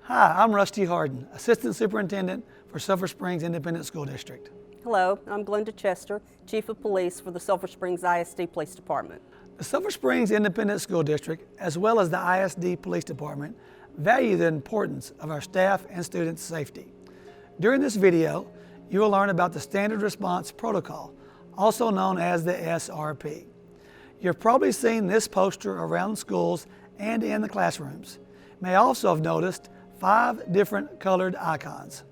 Hi, I'm Rusty Harden, Assistant Superintendent for Sulphur Springs Independent School District. Hello, I'm Glenda Chester, Chief of Police for the Sulphur Springs ISD Police Department. The Sulphur Springs Independent School District, as well as the ISD Police Department, value the importance of our staff and students' safety. During this video, you will learn about the Standard Response Protocol, also known as the S.R.P. You've probably seen this poster around schools and in the classrooms. You may also have noticed 5 different colored icons.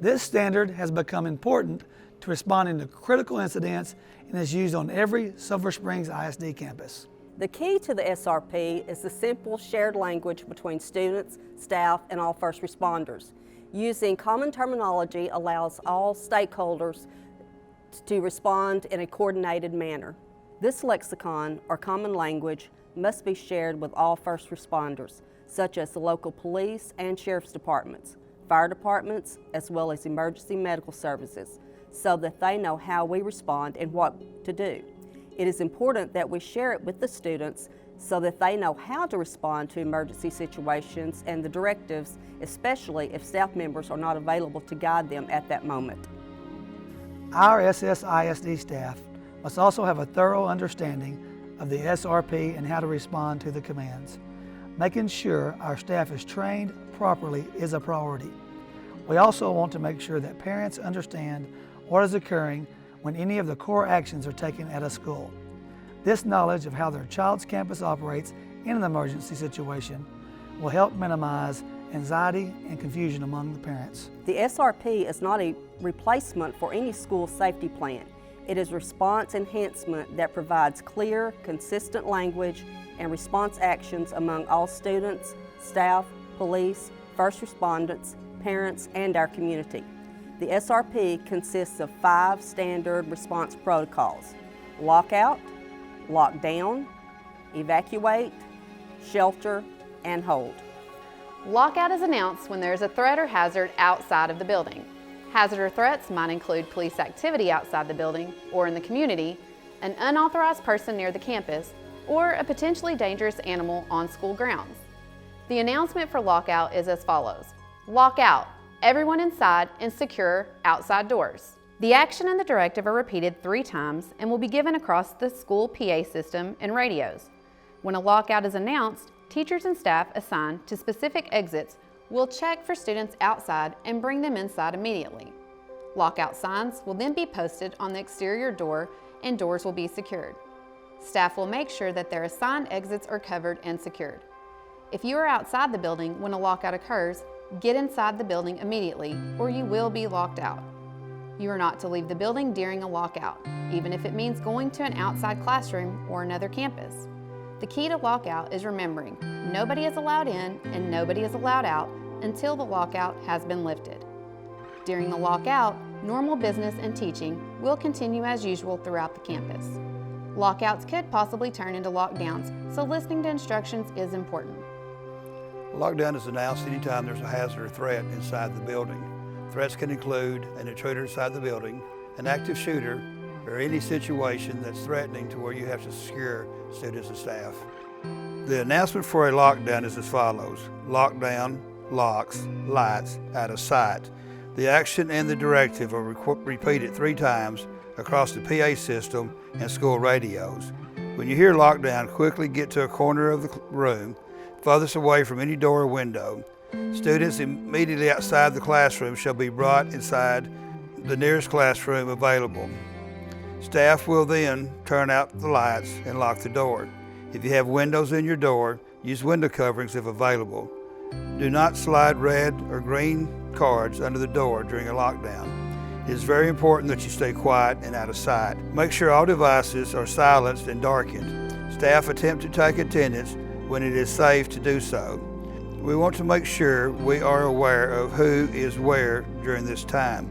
This standard has become important to responding to critical incidents and is used on every Sulphur Springs ISD campus. The key to the SRP is the simple shared language between students, staff, and all first responders. Using common terminology allows all stakeholders to respond in a coordinated manner. This lexicon, or common language, must be shared with all first responders, such as the local police and sheriff's departments, fire departments, as well as emergency medical services, so that they know how we respond and what to do. It is important that we share it with the students so that they know how to respond to emergency situations and the directives, especially if staff members are not available to guide them at that moment. Our SSISD staff must also have a thorough understanding of the SRP and how to respond to the commands. Making sure our staff is trained properly is a priority. We also want to make sure that parents understand what is occurring when any of the core actions are taken at a school. This knowledge of how their child's campus operates in an emergency situation will help minimize anxiety and confusion among the parents. The SRP is not a replacement for any school safety plan. It is response enhancement that provides clear, consistent language and response actions among all students, staff, police, first responders, parents, and our community. The SRP consists of 5 standard response protocols: lockout, lockdown, evacuate, shelter, and hold. Lockout is announced when there is a threat or hazard outside of the building. Hazard or threats might include police activity outside the building or in the community, an unauthorized person near the campus, or a potentially dangerous animal on school grounds. The announcement for lockout is as follows: lockout, everyone inside and secure outside doors. The action and the directive are repeated 3 times and will be given across the school PA system and radios. When a lockout is announced, teachers and staff assigned to specific exits will check for students outside and bring them inside immediately. Lockout signs will then be posted on the exterior door and doors will be secured. Staff will make sure that their assigned exits are covered and secured. If you are outside the building when a lockout occurs, get inside the building immediately or you will be locked out. You are not to leave the building during a lockout, even if it means going to an outside classroom or another campus. The key to lockout is remembering nobody is allowed in and nobody is allowed out until the lockout has been lifted. During the lockout, normal business and teaching will continue as usual throughout the campus. Lockouts could possibly turn into lockdowns, so listening to instructions is important. Lockdown is announced anytime there's a hazard or threat inside the building. Threats can include an intruder inside the building, an active shooter, or any situation that's threatening to where you have to secure students and staff. The announcement for a lockdown is as follows: lockdown, locks, lights, out of sight. The action and the directive are repeated 3 times across the PA system and school radios. When you hear lockdown, quickly get to a corner of the room, furthest away from any door or window. Students immediately outside the classroom shall be brought inside the nearest classroom available. Staff will then turn out the lights and lock the door. If you have windows in your door, use window coverings if available. Do not slide red or green cards under the door during a lockdown. It is very important that you stay quiet and out of sight. Make sure all devices are silenced and darkened. Staff attempt to take attendance when it is safe to do so. We want to make sure we are aware of who is where during this time.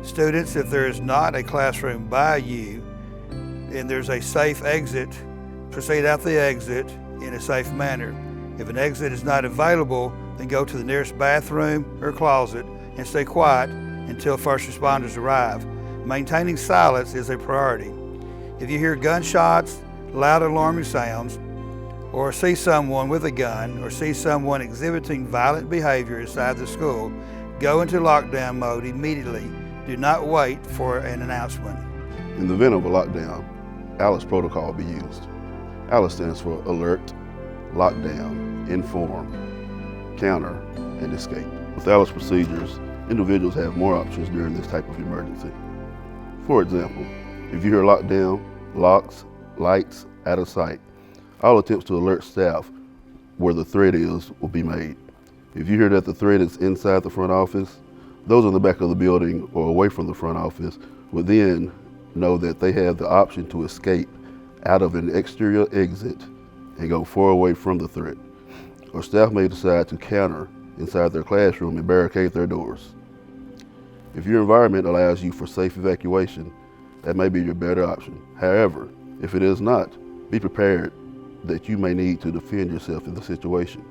Students, if there is not a classroom by you and there's a safe exit, proceed out the exit in a safe manner. If an exit is not available, then go to the nearest bathroom or closet and stay quiet until first responders arrive. Maintaining silence is a priority. If you hear gunshots, loud alarming sounds, or see someone with a gun, or see someone exhibiting violent behavior inside the school, go into lockdown mode immediately. Do not wait for an announcement. In the event of a lockdown, ALICE protocol will be used. ALICE stands for Alert, Lockdown, Inform, Counter, and Escape. With ALICE procedures, individuals have more options during this type of emergency. For example, if you hear lockdown, locks, lights, out of sight, all attempts to alert staff where the threat is will be made. If you hear that the threat is inside the front office, those in the back of the building or away from the front office will then know that they have the option to escape out of an exterior exit and go far away from the threat. Or staff may decide to counter inside their classroom and barricade their doors. If your environment allows you for safe evacuation, that may be your better option. However, if it is not, be prepared that you may need to defend yourself in the situation.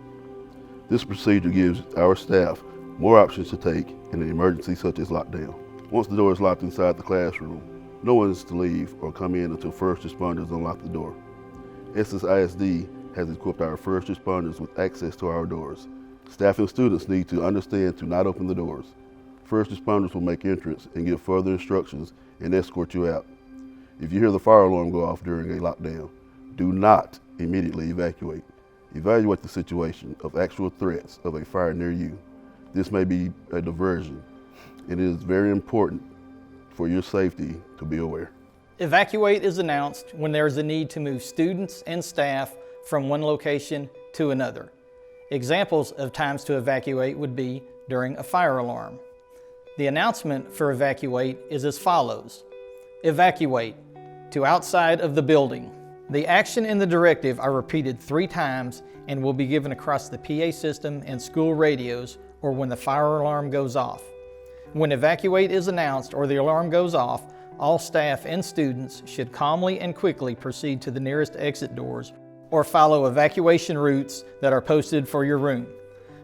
This procedure gives our staff more options to take in an emergency such as lockdown. Once the door is locked inside the classroom, no one is to leave or come in until first responders unlock the door. Ssisd has equipped our first responders with access to our doors. Staff and students need to understand to not open the doors. First responders will make entrance and give further instructions and escort you out. If you hear the fire alarm go off during a lockdown, do not immediately evacuate. Evaluate the situation of actual threats of a fire near you. This may be a diversion. It is very important for your safety to be aware. Evacuate is announced when there is a need to move students and staff from one location to another. Examples of times to evacuate would be during a fire alarm. The announcement for evacuate is as follows. Evacuate to outside of the building. The action and the directive are repeated 3 times and will be given across the PA system and school radios or when the fire alarm goes off. When evacuate is announced or the alarm goes off, all staff and students should calmly and quickly proceed to the nearest exit doors or follow evacuation routes that are posted for your room.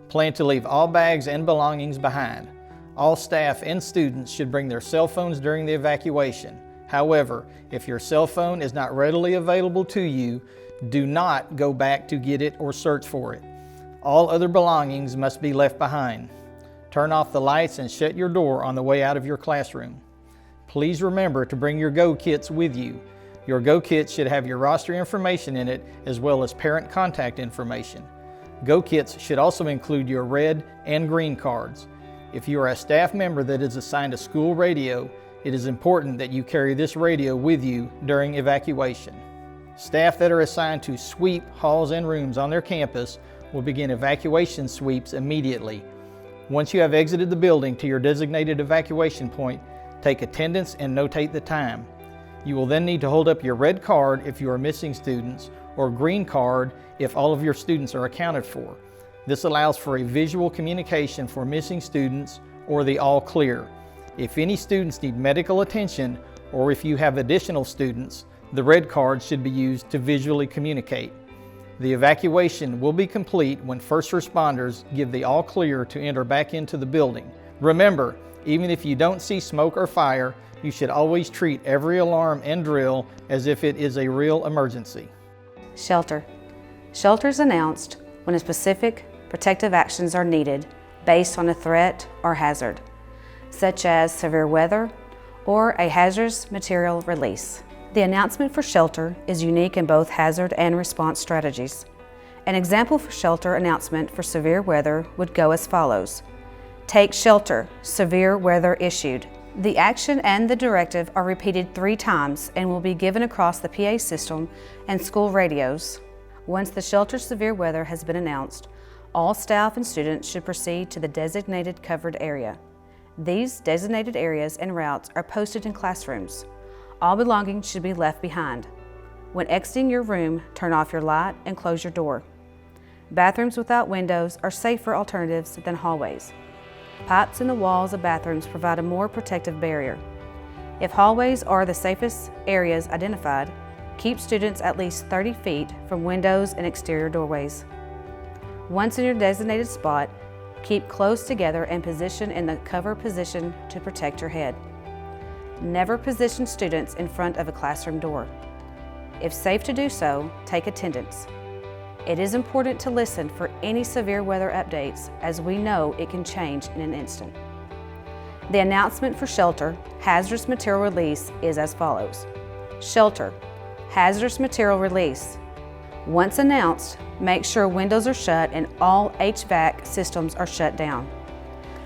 Plan to leave all bags and belongings behind. All staff and students should bring their cell phones during the evacuation. However, if your cell phone is not readily available to you, do not go back to get it or search for it. All other belongings must be left behind. Turn off the lights and shut your door on the way out of your classroom. Please remember to bring your Go kits with you. Your Go kit should have your roster information in it as well as parent contact information. Go kits should also include your red and green cards. If you are a staff member that is assigned a school radio, it is important that you carry this radio with you during evacuation. Staff that are assigned to sweep halls and rooms on their campus will begin evacuation sweeps immediately. Once you have exited the building to your designated evacuation point, take attendance and notate the time. You will then need to hold up your red card if you are missing students, or green card if all of your students are accounted for. This allows for a visual communication for missing students or the all clear. If any students need medical attention or if you have additional students, the red card should be used to visually communicate. The evacuation will be complete when first responders give the all clear to enter back into the building. Remember, even if you don't see smoke or fire, you should always treat every alarm and drill as if it is a real emergency. Shelter. Shelter is announced when a specific protective actions are needed based on a threat or hazard, such as severe weather or a hazardous material release. The announcement for shelter is unique in both hazard and response strategies. An example for shelter announcement for severe weather would go as follows. Take shelter, severe weather issued. The action and the directive are repeated 3 times and will be given across the PA system and school radios. Once the shelter severe weather has been announced, all staff and students should proceed to the designated covered area. These designated areas and routes are posted in classrooms. All belongings should be left behind. When exiting your room, turn off your light and close your door. Bathrooms without windows are safer alternatives than hallways. Pipes in the walls of bathrooms provide a more protective barrier. If hallways are the safest areas identified, keep students at least 30 feet from windows and exterior doorways. Once in your designated spot, keep close together and position in the cover position to protect your head. Never position students in front of a classroom door. If safe to do so, take attendance. It is important to listen for any severe weather updates, as we know it can change in an instant. The announcement for shelter, hazardous material release is as follows. Shelter, hazardous material release. Once announced, make sure windows are shut and all HVAC systems are shut down.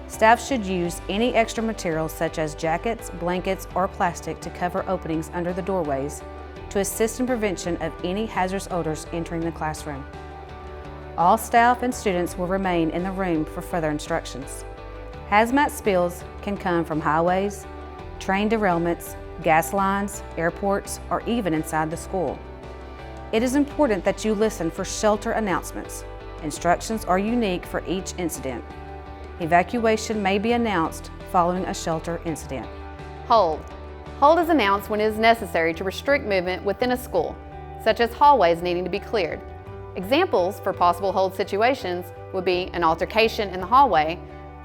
Staff should use any extra materials such as jackets, blankets, or plastic to cover openings under the doorways to assist in prevention of any hazardous odors entering the classroom. All staff and students will remain in the room for further instructions. Hazmat spills can come from highways, train derailments, gas lines, airports, or even inside the school. It is important that you listen for shelter announcements. Instructions are unique for each incident. Evacuation may be announced following a shelter incident. Hold. Hold is announced when it is necessary to restrict movement within a school, such as hallways needing to be cleared. Examples for possible hold situations would be an altercation in the hallway,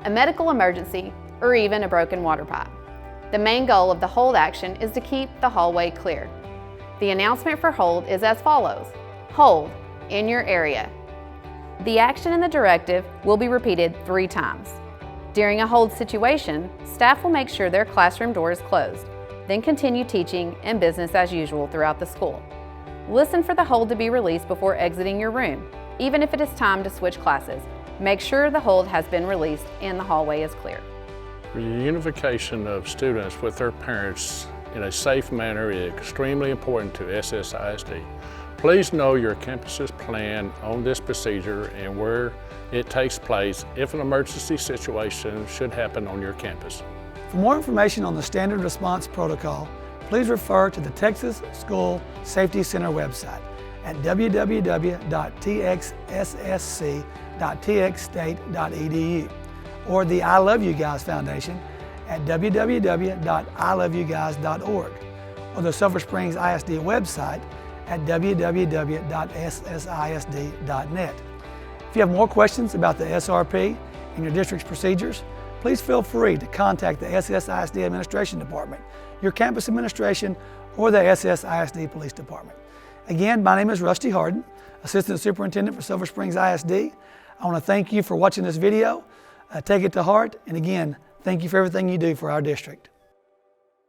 a medical emergency, or even a broken water pipe. The main goal of the hold action is to keep the hallway clear. The announcement for hold is as follows. Hold in your area. The action in the directive will be repeated 3 times. During a hold situation, staff will make sure their classroom door is closed, then continue teaching and business as usual throughout the school. Listen for the hold to be released before exiting your room, even if it is time to switch classes. Make sure the hold has been released and the hallway is clear. The unification of students with their parents in a safe manner is extremely important to Ssisd. Please know your campus's plan on this procedure and where it takes place if an emergency situation should happen on your campus. For more information on the Standard Response Protocol, please refer to the Texas School Safety Center website at www.txssc.txstate.edu or the I Love You Guys Foundation at www.iloveyoguys.org or the Sulphur Springs ISD website at www.ssisd.net. If you have more questions about the SRP and your district's procedures, please feel free to contact the Ssisd Administration Department, your campus administration, or the Ssisd Police Department. Again, my name is Rusty Harden, Assistant Superintendent for Sulphur Springs ISD. I want to thank you for watching this video. Take it to heart, and again, thank you for everything you do for our district.